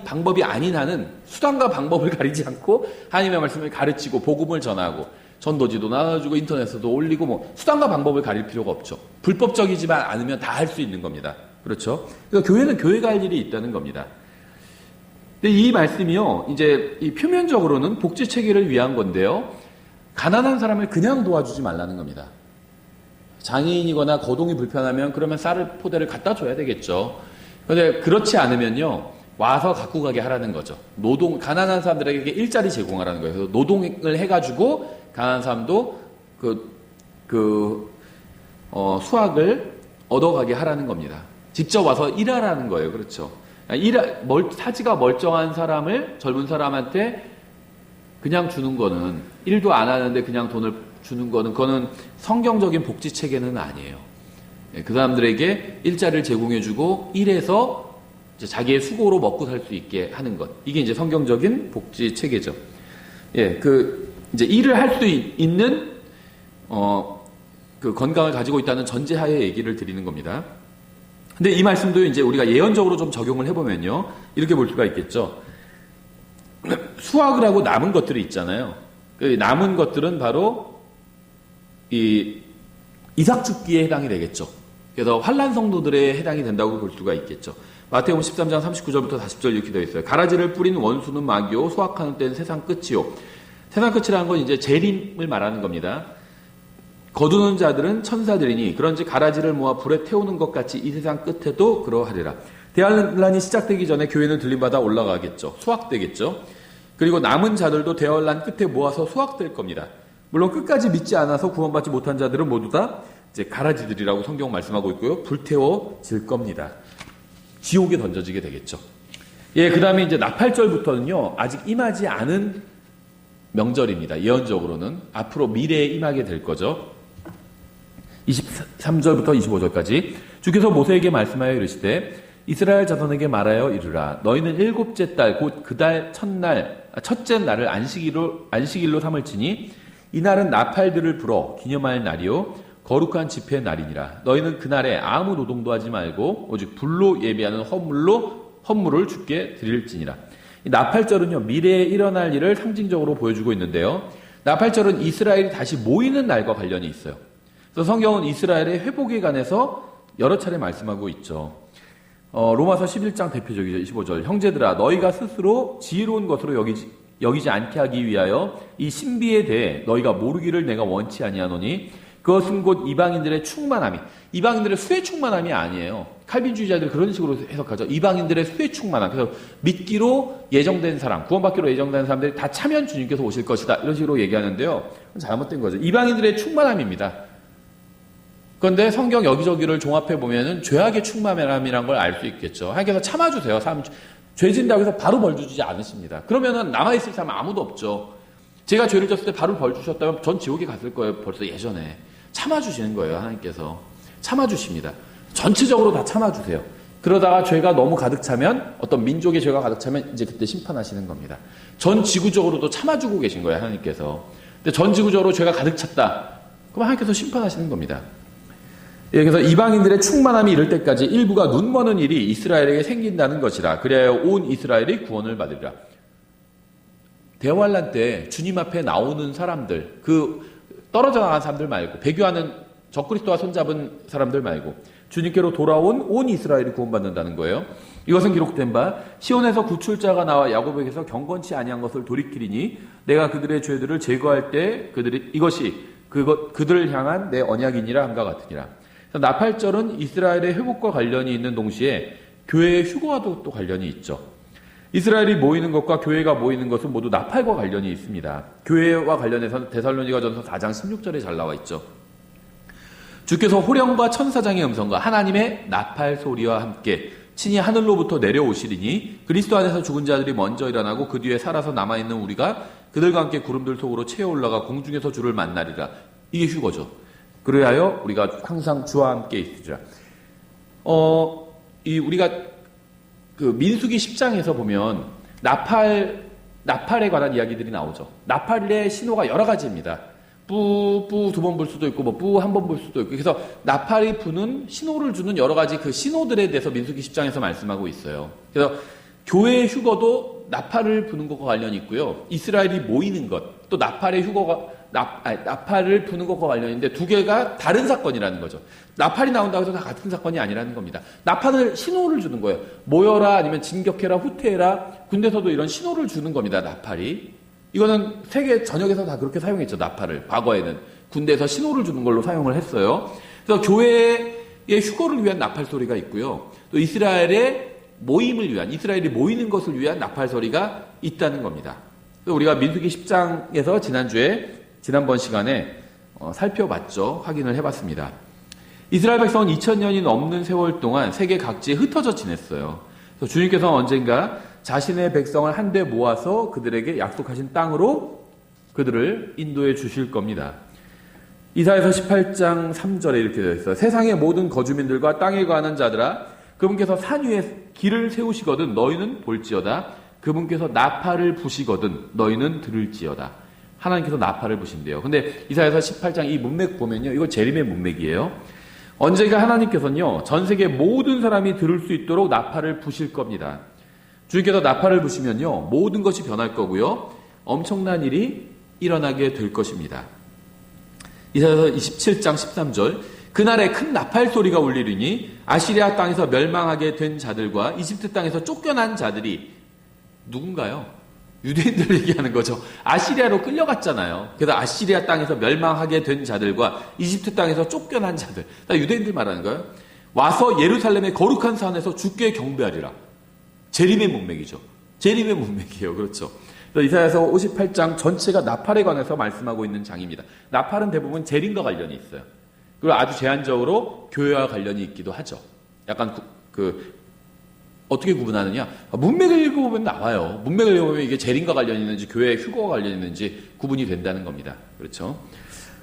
방법이 아닌 한은 수단과 방법을 가리지 않고 하나님의 말씀을 가르치고 복음을 전하고 전도지도 나눠주고 인터넷에도 올리고 뭐 수단과 방법을 가릴 필요가 없죠. 불법적이지만 않으면 다 할 수 있는 겁니다. 그렇죠. 그러니까 교회는 교회가 할 일이 있다는 겁니다. 근데 이 말씀이요, 이제 이 표면적으로는 복지 체계를 위한 건데요. 가난한 사람을 그냥 도와주지 말라는 겁니다. 장애인이거나 거동이 불편하면 그러면 쌀을 포대를 갖다 줘야 되겠죠. 그런데 그렇지 않으면요, 와서 갖고 가게 하라는 거죠. 가난한 사람들에게 일자리 제공하라는 거예요. 그래서 노동을 해가지고 가난한 사람도 수확을 얻어가게 하라는 겁니다. 직접 와서 일하라는 거예요. 그렇죠. 사지가 멀쩡한 사람을 젊은 사람한테 그냥 주는 거는, 일도 안 하는데 그냥 돈을 주는 거는, 그거는 성경적인 복지 체계는 아니에요. 그 사람들에게 일자리를 제공해주고 일해서 이제 자기의 수고로 먹고 살 수 있게 하는 것. 이게 이제 성경적인 복지 체계죠. 예, 이제 일을 할 수 있는, 건강을 가지고 있다는 전제하에 얘기를 드리는 겁니다. 근데 이 말씀도 이제 우리가 예언적으로 좀 적용을 해보면요, 이렇게 볼 수가 있겠죠. 수확을 하고 남은 것들이 있잖아요. 그 남은 것들은 바로 이 이삭 죽기에 해당이 되겠죠. 그래서 환난 성도들에 해당이 된다고 볼 수가 있겠죠. 마태복음 13장 39절부터 40절 이렇게 되어 있어요. 가라지를 뿌린 원수는 마귀요, 수확하는 때는 세상 끝이요. 세상 끝이라는 건 이제 재림을 말하는 겁니다. 거두는 자들은 천사들이니 그런지 가라지를 모아 불에 태우는 것 같이 이 세상 끝에도 그러하리라. 대환란이 시작되기 전에 교회는 들림받아 올라가겠죠. 수확되겠죠. 그리고 남은 자들도 대환란 끝에 모아서 수확될 겁니다. 물론 끝까지 믿지 않아서 구원받지 못한 자들은 모두 다 이제 가라지들이라고 성경 말씀하고 있고요. 불태워질 겁니다. 지옥에 던져지게 되겠죠. 예, 그 다음에 이제 나팔절부터는요, 아직 임하지 않은 명절입니다. 예언적으로는 앞으로 미래에 임하게 될 거죠. 23절부터 25절까지 주께서 모세에게 말씀하여 이르시되 이스라엘 자손에게 말하여 이르라. 너희는 일곱째 달 곧 그 달 첫째 날을 안식일로 삼을지니 이날은 나팔들을 불어 기념할 날이요 거룩한 집회 날이니라. 너희는 그날에 아무 노동도 하지 말고 오직 불로 예비하는 헌물을 주께 드릴지니라. 이 나팔절은요, 미래에 일어날 일을 상징적으로 보여주고 있는데요. 나팔절은 이스라엘이 다시 모이는 날과 관련이 있어요. 그래서 성경은 이스라엘의 회복에 관해서 여러 차례 말씀하고 있죠. 로마서 11장 대표적이죠. 25절. 형제들아, 너희가 스스로 지혜로운 것으로 여기지 않게 하기 위하여 이 신비에 대해 너희가 모르기를 내가 원치 아니하노니 그것은 곧 이방인들의 충만함이, 이방인들의 수의 충만함이 아니에요. 칼빈주의자들이 그런 식으로 해석하죠. 이방인들의 수의 충만함. 그래서 믿기로 예정된 사람, 구원받기로 예정된 사람들이 다 차면 주님께서 오실 것이다. 이런 식으로 얘기하는데요. 잘못된 거죠. 이방인들의 충만함입니다. 그런데 성경 여기저기를 종합해 보면은 죄악의 충만함이라는 걸 알 수 있겠죠. 하나님께서 참아주세요. 죄 진다고 해서 바로 벌 주지 않으십니다. 그러면은 남아있을 사람 아무도 없죠. 제가 죄를 졌을 때 바로 벌 주셨다면 전 지옥에 갔을 거예요. 벌써 예전에. 참아주시는 거예요. 하나님께서. 참아주십니다. 전체적으로 다 참아주세요. 그러다가 죄가 너무 가득 차면, 어떤 민족의 죄가 가득 차면 이제 그때 심판하시는 겁니다. 전 지구적으로도 참아주고 계신 거예요. 하나님께서. 근데 전 지구적으로 죄가 가득 찼다. 그럼 하나님께서 심판하시는 겁니다. 예, 그래서 이방인들의 충만함이 이를 때까지 일부가 눈머는 일이 이스라엘에게 생긴다는 것이라. 그래야 온 이스라엘이 구원을 받으리라. 대환란 때 주님 앞에 나오는 사람들, 그 떨어져 나간 사람들 말고, 배교하는 적그리스도와 손잡은 사람들 말고 주님께로 돌아온 온 이스라엘이 구원받는다는 거예요. 이것은 기록된 바 시온에서 구출자가 나와 야곱에게서 경건치 아니한 것을 돌이키리니 내가 그들의 죄들을 제거할 때 이것이 그들을 향한 내 언약이니라 함과 같으니라. 나팔절은 이스라엘의 회복과 관련이 있는 동시에 교회의 휴거와도 또 관련이 있죠. 이스라엘이 모이는 것과 교회가 모이는 것은 모두 나팔과 관련이 있습니다. 교회와 관련해서는 데살로니가전서 4장 16절에 잘 나와 있죠. 주께서 호령과 천사장의 음성과 하나님의 나팔 소리와 함께 친히 하늘로부터 내려오시리니 그리스도 안에서 죽은 자들이 먼저 일어나고 그 뒤에 살아서 남아있는 우리가 그들과 함께 구름들 속으로 채어 올라가 공중에서 주를 만나리라. 이게 휴거죠. 그리하여 우리가 항상 주와 함께 있으리라. 우리가 그 민수기 10장에서 보면 나팔에 관한 이야기들이 나오죠. 나팔의 신호가 여러 가지입니다. 뿌 두 번 불 수도 있고, 뿌 한 번 불 수도 있고. 그래서 나팔이 부는 신호를 주는 여러 가지 그 신호들에 대해서 민수기 10장에서 말씀하고 있어요. 그래서 교회의 휴거도 나팔을 부는 것과 관련이 있고요. 이스라엘이 모이는 것, 또 나팔의 휴거가 나팔을 부는 것과 관련인데 두 개가 다른 사건이라는 거죠. 나팔이 나온다고 해서 다 같은 사건이 아니라는 겁니다. 나팔을 신호를 주는 거예요. 모여라, 아니면 진격해라, 후퇴해라. 군대에서도 이런 신호를 주는 겁니다. 나팔이. 이거는 세계 전역에서 다 그렇게 사용했죠. 나팔을. 과거에는 군대에서 신호를 주는 걸로 사용을 했어요. 그래서 교회의 휴거를 위한 나팔 소리가 있고요. 또 이스라엘의 모임을 위한, 이스라엘이 모이는 것을 위한 나팔 소리가 있다는 겁니다. 그래서 우리가 민수기 10장에서 지난번 시간에 살펴봤죠. 확인을 해봤습니다. 이스라엘 백성은 2000년이 넘는 세월 동안 세계 각지에 흩어져 지냈어요. 그래서 주님께서는 언젠가 자신의 백성을 한데 모아서 그들에게 약속하신 땅으로 그들을 인도해 주실 겁니다. 이사야서 18장 3절에 이렇게 되어 있어요. 세상의 모든 거주민들과 땅에 거하는 자들아, 그분께서 산 위에 길을 세우시거든 너희는 볼지어다. 그분께서 나팔을 부시거든 너희는 들을지어다. 하나님께서 나팔을 부신대요. 근데 이사야서 18장 이 문맥 보면요, 이거 재림의 문맥이에요. 언젠가 하나님께서는요, 전 세계 모든 사람이 들을 수 있도록 나팔을 부실 겁니다. 주님께서 나팔을 부시면요, 모든 것이 변할 거고요, 엄청난 일이 일어나게 될 것입니다. 이사야서 27장 13절, 그날에 큰 나팔 소리가 울리리니 아시리아 땅에서 멸망하게 된 자들과 이집트 땅에서 쫓겨난 자들이 누군가요? 유대인들 얘기하는 거죠. 아시리아로 끌려갔잖아요. 그래서 아시리아 땅에서 멸망하게 된 자들과 이집트 땅에서 쫓겨난 자들, 다 유대인들 말하는 거예요. 와서 예루살렘의 거룩한 산에서 주께 경배하리라. 재림의 문맥이죠. 재림의 문맥이에요. 그렇죠. 이사야서 58장 전체가 나팔에 관해서 말씀하고 있는 장입니다. 나팔은 대부분 재림과 관련이 있어요. 그리고 아주 제한적으로 교회와 관련이 있기도 하죠. 약간 어떻게 구분하느냐? 문맥을 읽어보면 나와요. 문맥을 읽어보면 이게 재림과 관련이 있는지 교회의 휴거와 관련이 있는지 구분이 된다는 겁니다. 그렇죠?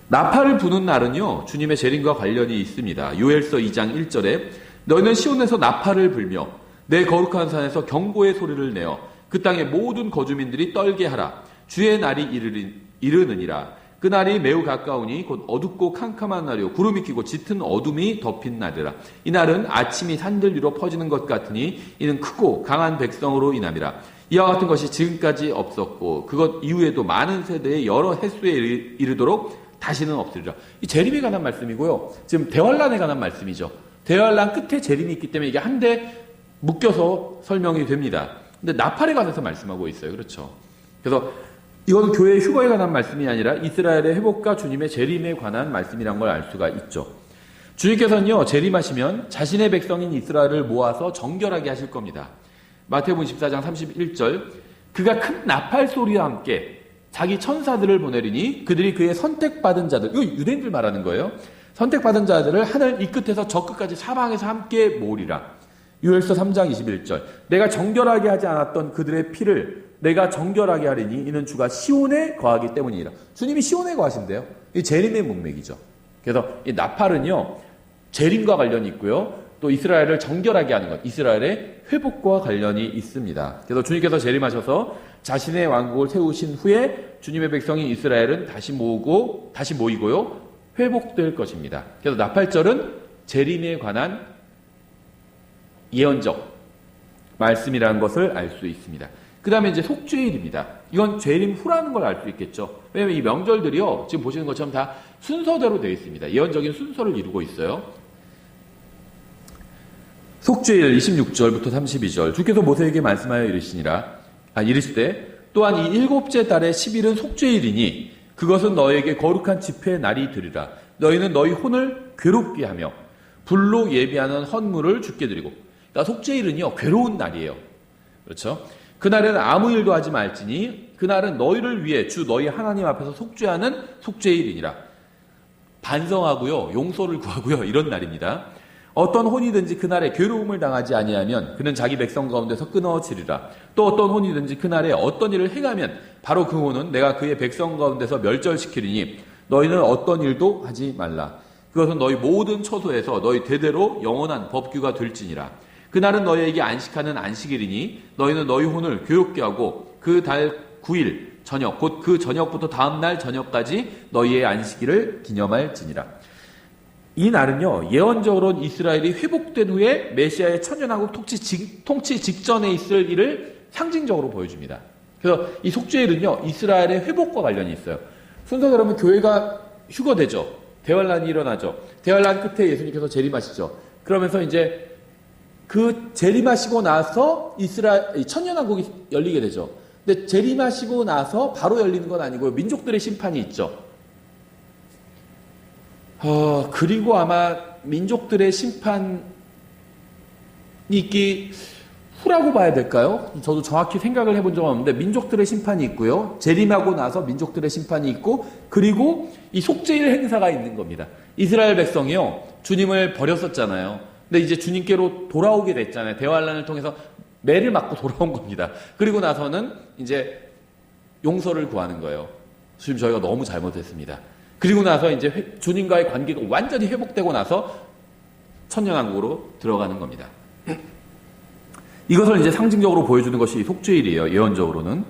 나팔을 부는 날은요, 주님의 재림과 관련이 있습니다. 요엘서 2장 1절에 너희는 시온에서 나팔을 불며 내 거룩한 산에서 경고의 소리를 내어 그 땅의 모든 거주민들이 떨게 하라. 주의 날이 이르느니라. 그 날이 매우 가까우니 곧 어둡고 캄캄한 날이요 구름이 끼고 짙은 어둠이 덮인 날이라. 이 날은 아침이 산들 위로 퍼지는 것 같으니 이는 크고 강한 백성으로 인함이라. 이와 같은 것이 지금까지 없었고 그것 이후에도 많은 세대의 여러 횟수에 이르도록 다시는 없으리라. 이 재림에 관한 말씀이고요. 지금 대환란에 관한 말씀이죠. 대환란 끝에 재림이 있기 때문에 이게 한데 묶여서 설명이 됩니다. 근데 나팔에 관해서 말씀하고 있어요. 그렇죠. 그래서 이건 교회의 휴거에 관한 말씀이 아니라 이스라엘의 회복과 주님의 재림에 관한 말씀이란 걸 알 수가 있죠. 주님께서는요, 재림하시면 자신의 백성인 이스라엘을 모아서 정결하게 하실 겁니다. 마태복음 14장 31절, 그가 큰 나팔 소리와 함께 자기 천사들을 보내리니 그들이 그의 선택받은 자들, 이거 유대인들 말하는 거예요. 선택받은 자들을 하늘 이 끝에서 저 끝까지 사방에서 함께 모으리라. 요엘서 3장 21절, 내가 정결하게 하지 않았던 그들의 피를 내가 정결하게 하리니 이는 주가 시온에 거하기 때문이라. 주님이 시온에 거하신대요. 이 재림의 문맥이죠. 그래서 이 나팔은요, 재림과 관련이 있고요, 또 이스라엘을 정결하게 하는 것, 이스라엘의 회복과 관련이 있습니다. 그래서 주님께서 재림하셔서 자신의 왕국을 세우신 후에 주님의 백성인 이스라엘은 다시 모이고요, 회복될 것입니다. 그래서 나팔절은 재림에 관한 예언적 말씀이라는 것을 알 수 있습니다. 그 다음에 이제 속죄일입니다. 이건 재림 후라는 걸 알 수 있겠죠. 왜냐하면 이 명절들이요, 지금 보시는 것처럼 다 순서대로 되어 있습니다. 예언적인 순서를 이루고 있어요. 속죄일 26절부터 32절, 주께서 모세에게 말씀하여 이르시되 또한 이 일곱째 달의 10일은 속죄일이니 그것은 너에게 거룩한 집회의 날이 되리라. 너희는 너희 혼을 괴롭게 하며 불로 예비하는 헌물을 주께 드리고. 그러니까 속죄일은요, 괴로운 날이에요. 그렇죠? 그날에는 아무 일도 하지 말지니 그날은 너희를 위해 주 너희 하나님 앞에서 속죄하는 속죄일이니라. 반성하고요, 용서를 구하고요, 이런 날입니다. 어떤 혼이든지 그날에 괴로움을 당하지 아니하면 그는 자기 백성 가운데서 끊어지리라. 또 어떤 혼이든지 그날에 어떤 일을 행하면 바로 그 혼은 내가 그의 백성 가운데서 멸절시키리니 너희는 어떤 일도 하지 말라. 그것은 너희 모든 처소에서 너희 대대로 영원한 법규가 될지니라. 그날은 너희에게 안식하는 안식일이니 너희는 너희 혼을 괴롭게 하고 그 달 9일 저녁 곧 그 저녁부터 다음 날 저녁까지 너희의 안식일을 기념할지니라. 이 날은요, 예언적으로는 이스라엘이 회복된 후에 메시아의 천년왕국 통치 직전에 있을 일을 상징적으로 보여줍니다. 그래서 이 속죄일은요, 이스라엘의 회복과 관련이 있어요. 순서대로 하면 교회가 휴거되죠. 대환란이 일어나죠. 대환란 끝에 예수님께서 재림하시죠. 그러면서 이제 그 재림하시고 나서 이스라엘 천년왕국이 열리게 되죠. 근데 재림하시고 나서 바로 열리는 건 아니고요, 민족들의 심판이 있죠. 그리고 아마 민족들의 심판이 있기 후라고 봐야 될까요? 저도 정확히 생각을 해본 적은 없는데, 민족들의 심판이 있고요, 재림하고 나서 민족들의 심판이 있고, 그리고 이 속죄일 행사가 있는 겁니다. 이스라엘 백성이요, 주님을 버렸었잖아요. 근데 이제 주님께로 돌아오게 됐잖아요. 대환란을 통해서 매를 맞고 돌아온 겁니다. 그리고 나서는 이제 용서를 구하는 거예요. 주님, 저희가 너무 잘못했습니다. 그리고 나서 이제 주님과의 관계가 완전히 회복되고 나서 천년왕국으로 들어가는 겁니다. 이것을 이제 상징적으로 보여주는 것이 속죄일이에요. 예언적으로는.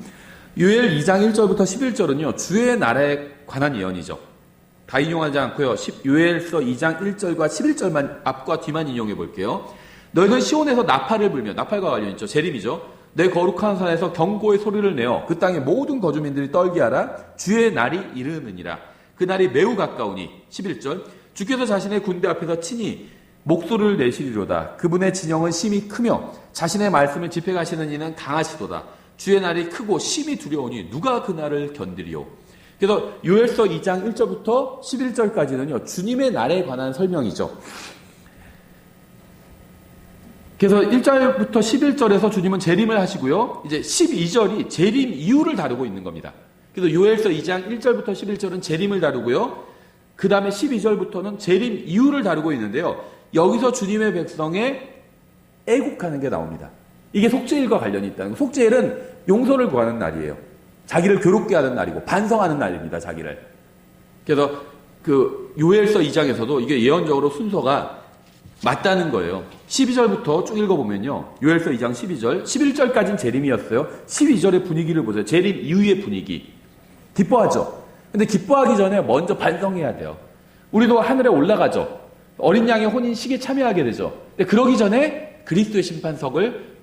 요엘 2장 1절부터 11절은요, 주의 날에 관한 예언이죠. 다 인용하지 않고요, 요엘서 2장 1절과 11절만 앞과 뒤만 인용해 볼게요. 너희는 시온에서 나팔을 불며, 나팔과 관련 있죠. 재림이죠. 내 거룩한 산에서 경고의 소리를 내어 그 땅의 모든 거주민들이 떨게 하라. 주의 날이 이르느니라. 그 날이 매우 가까우니. 11절, 주께서 자신의 군대 앞에서 친히 목소리를 내시리로다. 그분의 진영은 심히 크며 자신의 말씀을 집행하시는 이는 강하시도다. 주의 날이 크고 심히 두려우니 누가 그 날을 견디리요. 그래서 요엘서 2장 1절부터 11절까지는요, 주님의 날에 관한 설명이죠. 그래서 1절부터 11절에서 주님은 재림을 하시고요, 이제 12절이 재림 이유를 다루고 있는 겁니다. 그래서 요엘서 2장 1절부터 11절은 재림을 다루고요, 그 다음에 12절부터는 재림 이유를 다루고 있는데요, 여기서 주님의 백성의 애국하는 게 나옵니다. 이게 속죄일과 관련이 있다는 거예요. 속죄일은 용서를 구하는 날이에요. 자기를 괴롭게 하는 날이고 반성하는 날입니다. 자기를. 그래서 그 요엘서 2장에서도 이게 예언적으로 순서가 맞다는 거예요. 12절부터 쭉 읽어보면요, 요엘서 2장 12절, 11절까지는 재림이었어요. 12절의 분위기를 보세요. 재림 이후의 분위기. 기뻐하죠. 근데 기뻐하기 전에 먼저 반성해야 돼요. 우리도 하늘에 올라가죠. 어린 양의 혼인식에 참여하게 되죠. 근데 그러기 전에 그리스도의 심판석을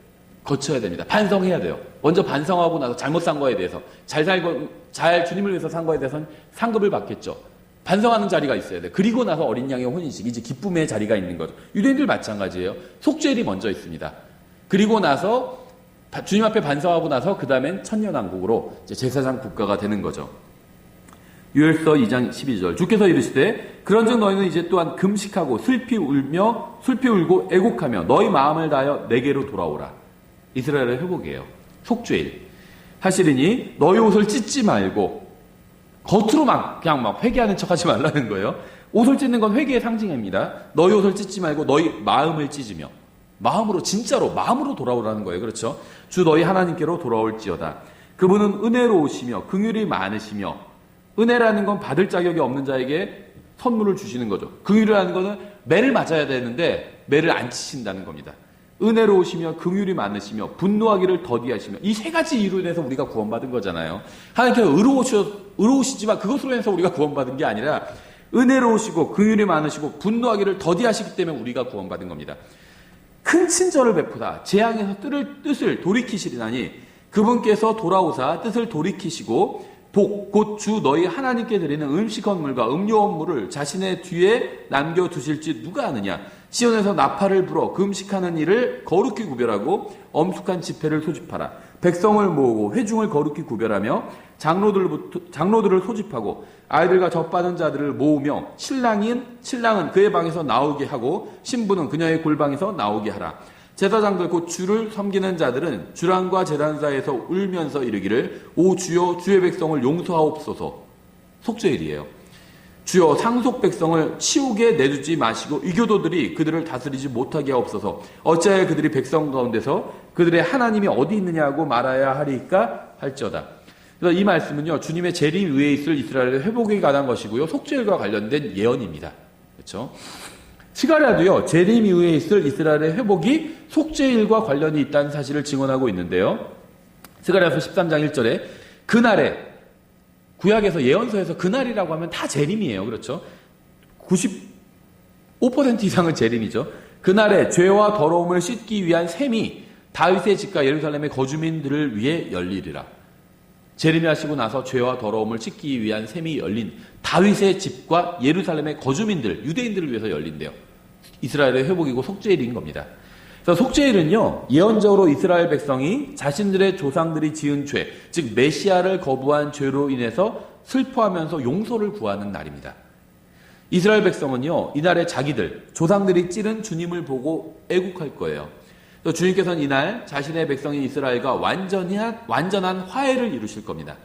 거쳐야 됩니다. 반성해야 돼요. 먼저 반성하고 나서 잘못 산 거에 대해서, 잘 주님을 위해서 산 거에 대해서는 상급을 받겠죠. 반성하는 자리가 있어야 돼요. 그리고 나서 어린 양의 혼인식, 이제 기쁨의 자리가 있는 거죠. 유대인들 마찬가지예요. 속죄일이 먼저 있습니다. 그리고 나서 주님 앞에 반성하고 나서 그 다음엔 천년왕국으로 제사장 국가가 되는 거죠. 유엘서 2장 12절 주께서 이르시되 그런즉 너희는 이제 또한 금식하고 슬피 울고 애곡하며 너희 마음을 다하여 내게로 돌아오라. 이스라엘의 회복이에요. 속죄일. 사실이니 너희 옷을 찢지 말고 겉으로 그냥 회개하는 척하지 말라는 거예요. 옷을 찢는 건 회개의 상징입니다. 너희 옷을 찢지 말고 너희 마음을 찢으며 마음으로 진짜로 마음으로 돌아오라는 거예요. 그렇죠? 주 너희 하나님께로 돌아올지어다. 그분은 은혜로우시며 긍휼이 많으시며 은혜라는 건 받을 자격이 없는 자에게 선물을 주시는 거죠. 긍휼이라는 거는 매를 맞아야 되는데 매를 안 치신다는 겁니다. 은혜로우시며 긍휼이 많으시며 분노하기를 더디하시며 이 세 가지 이유로 인해서 우리가 구원받은 거잖아요. 하나님께서 의로우시지만 그것으로 인해서 우리가 구원받은 게 아니라 은혜로우시고 긍휼이 많으시고 분노하기를 더디하시기 때문에 우리가 구원받은 겁니다. 큰 친절을 베푸사 재앙에서 뜻을 돌이키시리나니 그분께서 돌아오사 뜻을 돌이키시고 곧 주 너희 하나님께 드리는 음식 헌물과 음료 헌물을 자신의 뒤에 남겨두실지 누가 아느냐. 시온에서 나팔을 불어 금식하는 일을 거룩히 구별하고 엄숙한 집회를 소집하라. 백성을 모으고 회중을 거룩히 구별하며 장로들을 소집하고 아이들과 젖받은 자들을 모으며 신랑은 그의 방에서 나오게 하고 신부는 그녀의 골방에서 나오게 하라. 제사장들 곧 주를 섬기는 자들은 주랑과 제단 사이에서 울면서 이르기를 오 주여 주의 백성을 용서하옵소서. 속죄일이에요. 주여 상속 백성을 치우게 내두지 마시고 이교도들이 그들을 다스리지 못하게 하옵소서. 어찌하여 그들이 백성 가운데서 그들의 하나님이 어디 있느냐고 말해야 하리까 할지어다. 그래서 이 말씀은요, 주님의 재림 위에 있을 이스라엘의 회복에 관한 것이고요, 속죄일과 관련된 예언입니다. 그렇죠? 스가랴도요, 재림 이후에 있을 이스라엘의 회복이 속죄일과 관련이 있다는 사실을 증언하고 있는데요. 스가랴서 13장 1절에 그날에, 구약에서 예언서에서 그날이라고 하면 다 재림이에요. 그렇죠? 95% 이상은 재림이죠. 그날에 죄와 더러움을 씻기 위한 셈이 다윗의 집과 예루살렘의 거주민들을 위해 열리리라. 재림이 하시고 나서 죄와 더러움을 씻기 위한 셈이 열린 다윗의 집과 예루살렘의 거주민들, 유대인들을 위해서 열린대요. 이스라엘의 회복이고 속죄일인 겁니다. 그래서 속죄일은요, 예언적으로 이스라엘 백성이 자신들의 조상들이 지은 죄, 즉 메시아를 거부한 죄로 인해서 슬퍼하면서 용서를 구하는 날입니다. 이스라엘 백성은요, 이날에 자기들, 조상들이 찌른 주님을 보고 애국할 거예요. 또 주님께서는 이날 자신의 백성인 이스라엘과 완전한 화해를 이루실 겁니다.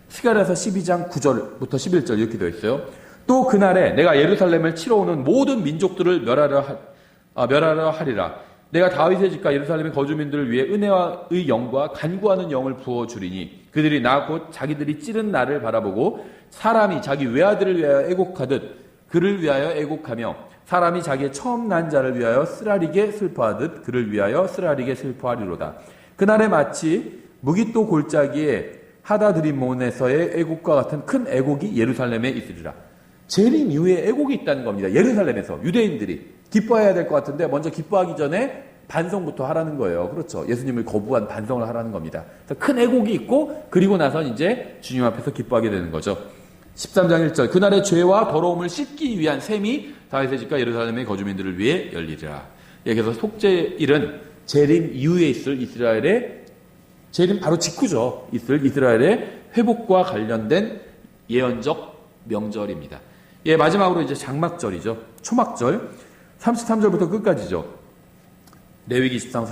스가랴서 12장 9절부터 11절 이렇게 되어 있어요. 또 그날에 내가 예루살렘을 치러 오는 모든 민족들을 멸하려 하리라. 내가 다윗의 집과 예루살렘의 거주민들을 위해 은혜의 영과 간구하는 영을 부어주리니 그들이 나 곧 자기들이 찌른 나를 바라보고 사람이 자기 외아들을 위하여 애곡하듯 그를 위하여 애곡하며 사람이 자기의 처음 난 자를 위하여 쓰라리게 슬퍼하듯 그를 위하여 쓰라리게 슬퍼하리로다. 그날에 마치 무깃도 골짜기에 하다드림몬에서의 애곡과 같은 큰 애곡이 예루살렘에 있으리라. 재림 이후에 애곡이 있다는 겁니다. 예루살렘에서 유대인들이 기뻐해야 될 것 같은데 먼저 기뻐하기 전에 반성부터 하라는 거예요. 그렇죠. 예수님을 거부한 반성을 하라는 겁니다. 그래서 큰 애곡이 있고 그리고 나서 이제 주님 앞에서 기뻐하게 되는 거죠. 13장 1절 그날의 죄와 더러움을 씻기 위한 셈이 다윗의 집과 예루살렘의 거주민들을 위해 열리리라. 그래서 속죄일은 재림 이후에 있을 이스라엘의 재림 바로 직후죠. 있을 이스라엘의 회복과 관련된 예언적 명절입니다. 예, 마지막으로 이제 장막절이죠. 초막절 33절부터 끝까지죠. 레위기 23장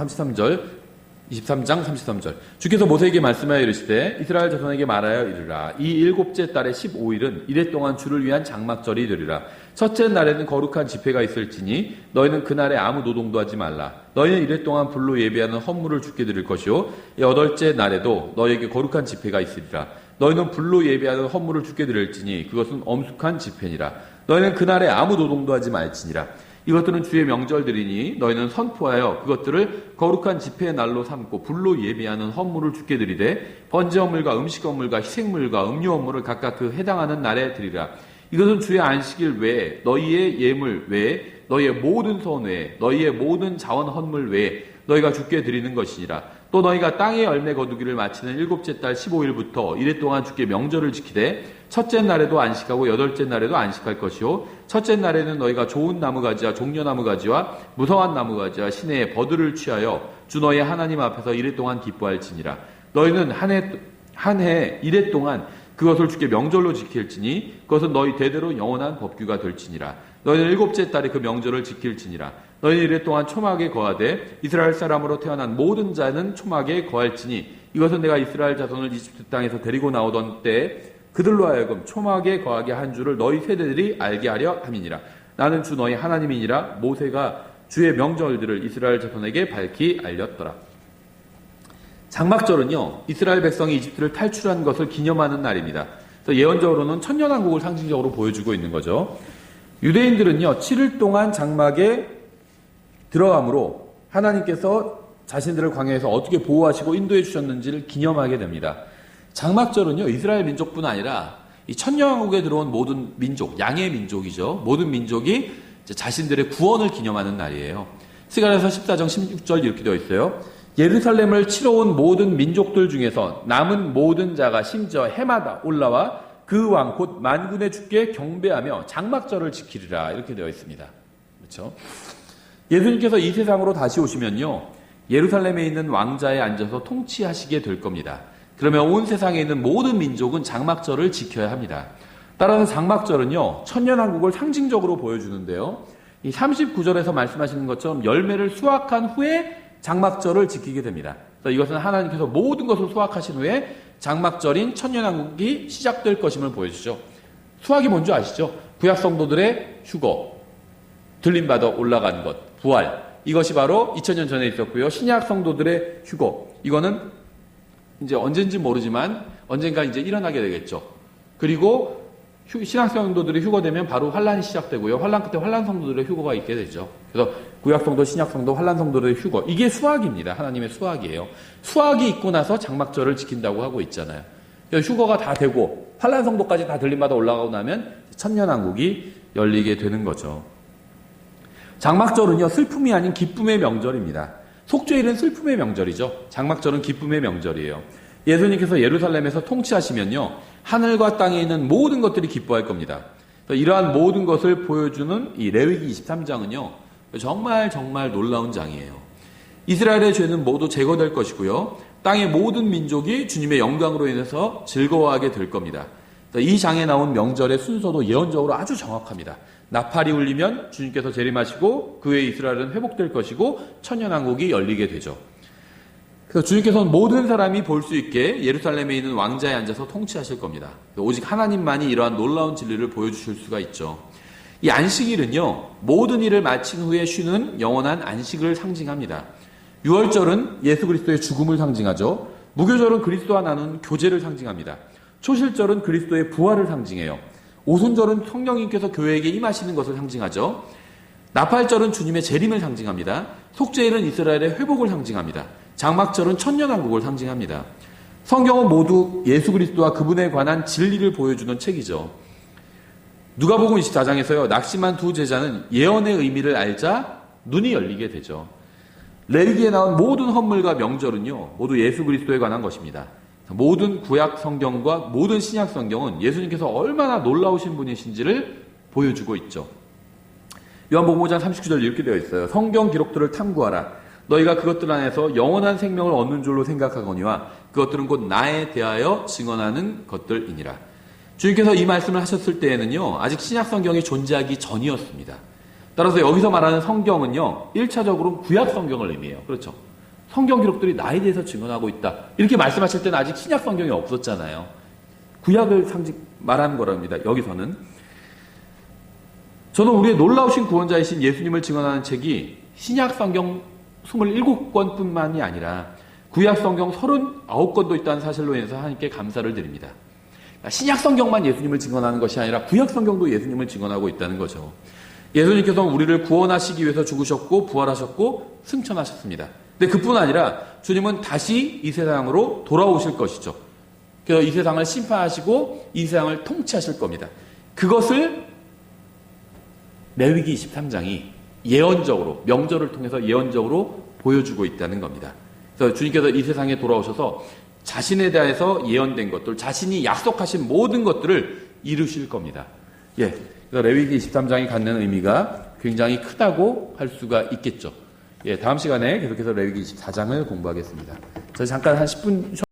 33절 주께서 모세에게 말씀하여 이르시되 이스라엘 자손에게 말하여 이르라. 이 일곱째 달의 15일은 이래 동안 주를 위한 장막절이 되리라. 첫째 날에는 거룩한 집회가 있을지니 너희는 그날에 아무 노동도 하지 말라. 너희는 이래 동안 불로 예배하는 헌물을 주께 드릴 것이요 여덟째 날에도 너희에게 거룩한 집회가 있으리라. 너희는 불로 예배하는 헌물을 주께 드릴지니 그것은 엄숙한 집회니라. 너희는 그날에 아무 노동도 하지 말지니라. 이것들은 주의 명절들이니 너희는 선포하여 그것들을 거룩한 집회의 날로 삼고 불로 예배하는 헌물을 주께 드리되 번제 헌물과 음식 헌물과 희생물과 음료 헌물을 각각 그 해당하는 날에 드리라. 이것은 주의 안식일 외에 너희의 예물 외에 너희의 모든 소원 외에 너희의 모든 자원 헌물 외에 너희가 주께 드리는 것이니라. 또 너희가 땅의 열매 거두기를 마치는 일곱째 달 15일부터 이래 동안 주께 명절을 지키되 첫째 날에도 안식하고 여덟째 날에도 안식할 것이요 첫째 날에는 너희가 좋은 나무가지와 종려나무가지와 무성한 나무가지와 시내의 버들을 취하여 주 너희의 하나님 앞에서 이래 동안 기뻐할지니라. 너희는 한 해 이래 동안 그것을 주께 명절로 지킬지니 그것은 너희 대대로 영원한 법규가 될지니라. 너희는 일곱째 달에 그 명절을 지킬지니라. 너희는 이래 동안 초막에 거하되 이스라엘 사람으로 태어난 모든 자는 초막에 거할지니 이것은 내가 이스라엘 자손을 이집트 땅에서 데리고 나오던 때에 그들로 하여금 초막에 거하게 한 줄을 너희 세대들이 알게 하려 함이니라. 나는 주 너희 하나님이니라. 모세가 주의 명절들을 이스라엘 자손에게 밝히 알렸더라. 장막절은요, 이스라엘 백성이 이집트를 탈출한 것을 기념하는 날입니다. 그래서 예언적으로는 천년왕국을 상징적으로 보여주고 있는 거죠. 유대인들은요, 7일 동안 장막에 들어감으로 하나님께서 자신들을 광야에서 어떻게 보호하시고 인도해 주셨는지를 기념하게 됩니다. 장막절은요, 이스라엘 민족뿐 아니라 이 천년왕국에 들어온 모든 민족, 양의 민족이죠. 모든 민족이 자신들의 구원을 기념하는 날이에요. 스가랴서 14장 16절 이렇게 되어 있어요. 예루살렘을 치러 온 모든 민족들 중에서 남은 모든 자가 심지어 해마다 올라와 그 왕 곧 만군의 주께 경배하며 장막절을 지키리라 이렇게 되어 있습니다. 그렇죠? 예수님께서 이 세상으로 다시 오시면요, 예루살렘에 있는 왕자에 앉아서 통치하시게 될 겁니다. 그러면 온 세상에 있는 모든 민족은 장막절을 지켜야 합니다. 따라서 장막절은요, 천년왕국을 상징적으로 보여주는데요, 이 39절에서 말씀하시는 것처럼 열매를 수확한 후에 장막절을 지키게 됩니다. 이것은 하나님께서 모든 것을 수확하신 후에 장막절인 천년왕국이 시작될 것임을 보여주죠. 수확이 뭔지 아시죠? 구약 성도들의 휴거, 들림받아 올라간 것, 부활, 이것이 바로 2000년 전에 있었고요. 신약 성도들의 휴거, 이거는 이제 언젠지 모르지만 언젠가 이제 일어나게 되겠죠. 그리고 신약 성도들이 휴거되면 바로 환란이 시작되고요. 환란 끝에 환란 성도들의 휴거가 있게 되죠. 그래서 구약 성도, 신약 성도, 환란 성도들의 휴거, 이게 수확입니다. 하나님의 수확이에요. 수확이 있고 나서 장막절을 지킨다고 하고 있잖아요. 그래서 휴거가 다 되고 환란 성도까지 다 들림받아 올라가고 나면 천년왕국이 열리게 되는 거죠. 장막절은요, 슬픔이 아닌 기쁨의 명절입니다. 속죄일은 슬픔의 명절이죠. 장막절은 기쁨의 명절이에요. 예수님께서 예루살렘에서 통치하시면요, 하늘과 땅에 있는 모든 것들이 기뻐할 겁니다. 이러한 모든 것을 보여주는 이 레위기 23장은요, 정말 놀라운 장이에요. 이스라엘의 죄는 모두 제거될 것이고요, 땅의 모든 민족이 주님의 영광으로 인해서 즐거워하게 될 겁니다. 이 장에 나온 명절의 순서도 예언적으로 아주 정확합니다. 나팔이 울리면 주님께서 재림하시고 그 후에 이스라엘은 회복될 것이고 천년왕국이 열리게 되죠. 그래서 주님께서는 모든 사람이 볼 수 있게 예루살렘에 있는 왕자에 앉아서 통치하실 겁니다. 오직 하나님만이 이러한 놀라운 진리를 보여주실 수가 있죠. 이 안식일은요, 모든 일을 마친 후에 쉬는 영원한 안식을 상징합니다. 유월절은 예수 그리스도의 죽음을 상징하죠. 무교절은 그리스도와 나눈 교제를 상징합니다. 초실절은 그리스도의 부활을 상징해요. 오순절은 성령님께서 교회에게 임하시는 것을 상징하죠. 나팔절은 주님의 재림을 상징합니다. 속죄일은 이스라엘의 회복을 상징합니다. 장막절은 천년왕국을 상징합니다. 성경은 모두 예수 그리스도와 그분에 관한 진리를 보여주는 책이죠. 누가복음 24장에서요, 낙심한 두 제자는 예언의 의미를 알자 눈이 열리게 되죠. 레위기에 나온 모든 헌물과 명절은요, 모두 예수 그리스도에 관한 것입니다. 모든 구약 성경과 모든 신약 성경은 예수님께서 얼마나 놀라우신 분이신지를 보여주고 있죠. 요한복음 5장 39절 이렇게 되어 있어요. 성경 기록들을 탐구하라. 너희가 그것들 안에서 영원한 생명을 얻는 줄로 생각하거니와 그것들은 곧 나에 대하여 증언하는 것들이니라. 주님께서 이 말씀을 하셨을 때에는요, 아직 신약 성경이 존재하기 전이었습니다. 따라서 여기서 말하는 성경은요, 1차적으로 구약 성경을 의미해요. 그렇죠? 성경 기록들이 나에 대해서 증언하고 있다. 이렇게 말씀하실 때는 아직 신약 성경이 없었잖아요. 구약을 말하는 거랍니다. 여기서는. 저는 우리의 놀라우신 구원자이신 예수님을 증언하는 책이 신약 성경 27권뿐만이 아니라 구약 성경 39권도 있다는 사실로 인해서 하나님께 감사를 드립니다. 신약 성경만 예수님을 증언하는 것이 아니라 구약 성경도 예수님을 증언하고 있다는 거죠. 예수님께서는 우리를 구원하시기 위해서 죽으셨고 부활하셨고 승천하셨습니다. 근데 그뿐 아니라 주님은 다시 이 세상으로 돌아오실 것이죠. 그래서 이 세상을 심판하시고 이 세상을 통치하실 겁니다. 그것을 레위기 23장이 예언적으로, 명절을 통해서 예언적으로 보여주고 있다는 겁니다. 그래서 주님께서 이 세상에 돌아오셔서 자신에 대해서 예언된 것들, 자신이 약속하신 모든 것들을 이루실 겁니다. 예. 그래서 레위기 23장이 갖는 의미가 굉장히 크다고 할 수가 있겠죠. 예. 다음 시간에 계속해서 레위기 24장을 공부하겠습니다. 저희 잠깐 한 10분